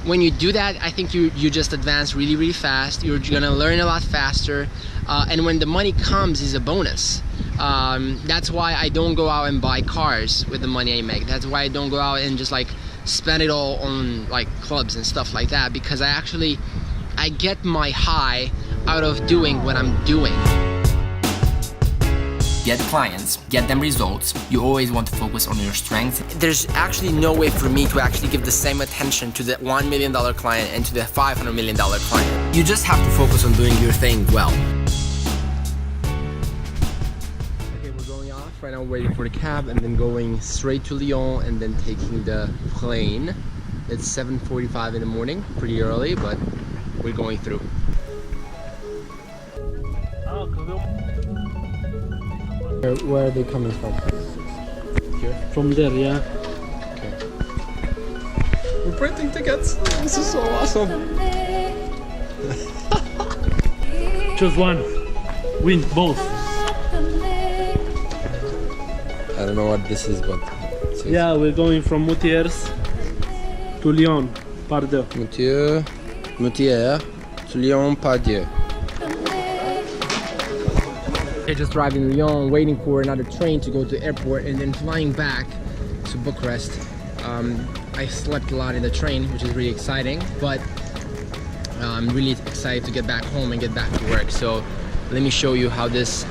when you do that, I think you just advance really fast. You're gonna learn a lot faster, and when the money comes is a bonus. That's why I don't go out and buy cars with the money I make. That's why I don't go out and just like spend it all on like clubs and stuff like that, because I get my high out of doing what I'm doing. Get clients, get them results. You always want to focus on your strengths. There's actually no way for me to actually give the same attention to the $1 million client and to the $500 million client. You just have to focus on doing your thing well. Okay, we're going off right now, waiting for the cab, and then going straight to Lyon and then taking the plane. It's 7:45 in the morning, pretty early, but we're going through. Where are they coming from? Here? From there, yeah. Okay. We're printing tickets. This is so awesome. Choose one. Win both. I don't know what this is, but... Yeah, we're going from Moutiers to Lyon, par deux. Moutiers to Lyon, par deux. I just arrived in Lyon, waiting for another train to go to the airport and then flying back to Bucharest. I slept a lot in the train, which is really exciting, but I'm really excited to get back home and get back to work. So let me show you how this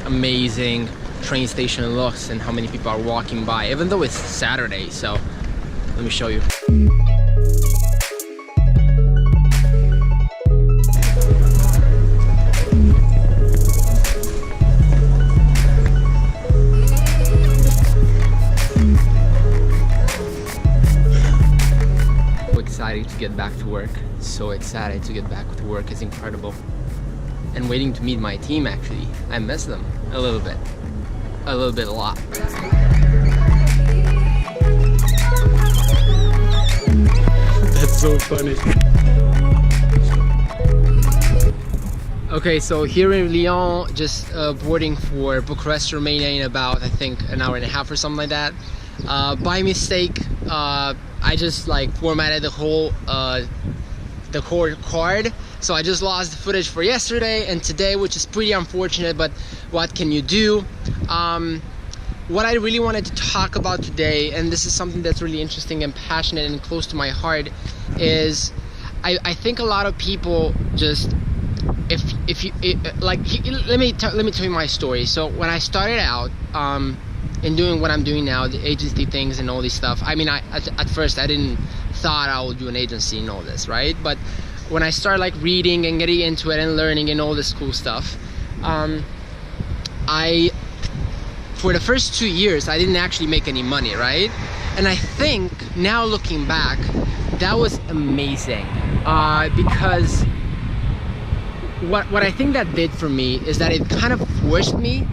amazing train station looks and how many people are walking by, even though it's Saturday. So let me show you. Excited to get back to work. So excited to get back to work. It's incredible. And waiting to meet my team, actually. I miss them a little bit. A lot. That's so funny. Okay, so here in Lyon, just boarding for Bucharest, Romania in about, I think, an hour and a half or something like that. By mistake, I just like formatted the whole card, so I just lost the footage for yesterday and today, which is pretty unfortunate, but what can you do? What I really wanted to talk about today, and this is something that's really interesting and passionate and close to my heart, is I think a lot of people just let me tell you my story. So when I started out in doing what I'm doing now, the agency things and all this stuff, I mean, at first I didn't thought I would do an agency and all this, right? But when I started like reading and getting into it and learning and all this cool stuff, for the first 2 years I didn't actually make any money, right? And I think now looking back, that was amazing, because what I think that did for me is that it kind of forced me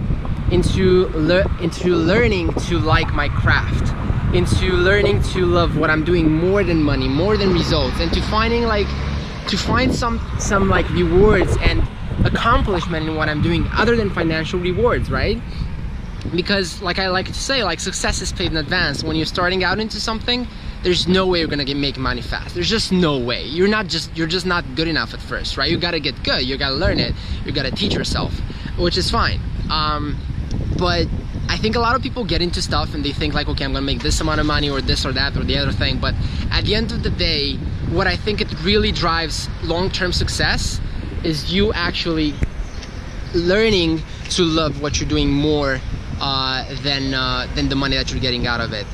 into learning to like my craft, into learning to love what I'm doing more than money, more than results, and to find some like rewards and accomplishment in what I'm doing other than financial rewards, right? Because like I like to say, like, success is paid in advance. When you're starting out into something, there's no way you're gonna make money fast. There's just no way. You're just not good enough at first, right? You gotta get good, you gotta learn it, you gotta teach yourself, which is fine. But I think a lot of people get into stuff and they think like, okay, I'm gonna make this amount of money or this or that or the other thing. But at the end of the day, what I think it really drives long-term success is you actually learning to love what you're doing more than the money that you're getting out of it.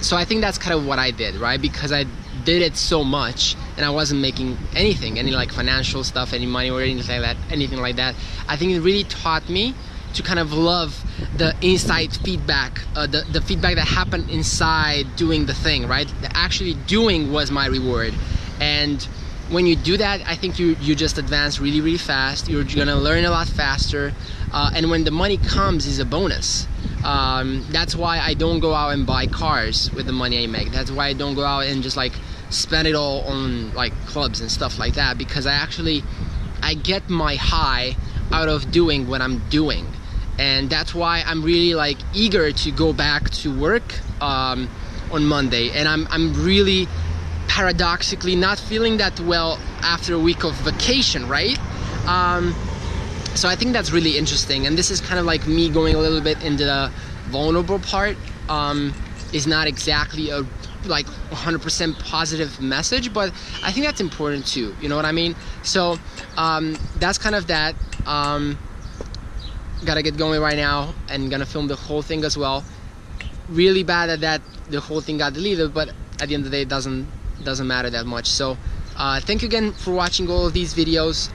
So I think that's kind of what I did, right? Because I did it so much and I wasn't making anything, any like financial stuff, any money or anything like that. I think it really taught me to kind of love the inside feedback, the feedback that happened inside doing the thing, right? Actually doing was my reward. And when you do that, I think you just advance really fast. You're gonna learn a lot faster, and when the money comes is a bonus. That's why I don't go out and buy cars with the money I make. That's why I don't go out and just like spend it all on like clubs and stuff like that, because I get my high out of doing what I'm doing. And that's why I'm really like eager to go back to work on Monday, and I'm really paradoxically not feeling that well after a week of vacation, right? So I think that's really interesting, and this is kind of like me going a little bit into the vulnerable part. Is not exactly a like 100% positive message, but I think that's important too, you know what I mean? So that's kind of that. Gotta get going right now and gonna film the whole thing as well. Really bad that the whole thing got deleted, but at the end of the day it doesn't matter that much. So thank you again for watching all of these videos.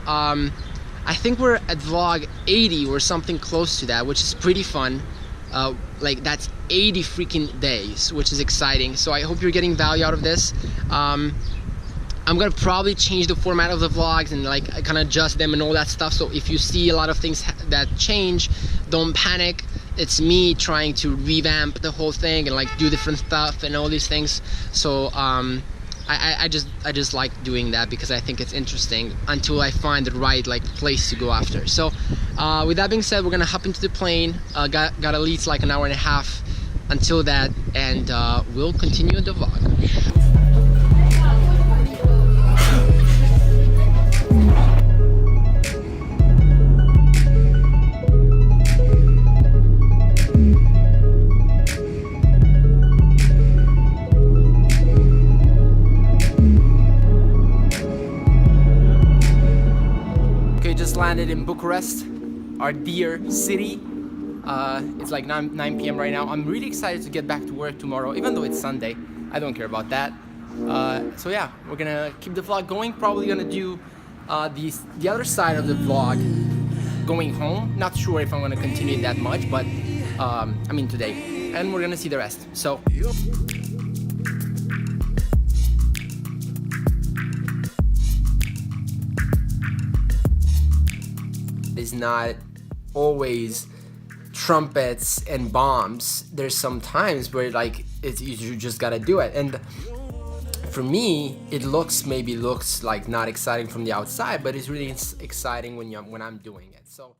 I think we're at vlog 80 or something close to that, which is pretty fun. Like that's 80 freaking days, which is exciting. So I hope you're getting value out of this. I'm gonna probably change the format of the vlogs and like kind of adjust them and all that stuff. So if you see a lot of things that change, don't panic. It's me trying to revamp the whole thing and like do different stuff and all these things. So I just like doing that because I think it's interesting until I find the right like place to go after. So with that being said, we're gonna hop into the plane. Got at least like an hour and a half until that, and we'll continue the vlog. Landed in Bucharest, our dear city. It's like 9 p.m. right now. I'm really excited to get back to work tomorrow, even though it's Sunday. I don't care about that. So yeah, we're gonna keep the vlog going. Probably gonna do the other side of the vlog going home. Not sure if I'm gonna continue it that much, but I mean today. And we're gonna see the rest. So is not always trumpets and bombs. There's some times where like you just gotta do it, and for me it maybe looks like not exciting from the outside, but it's really exciting when I'm doing it. So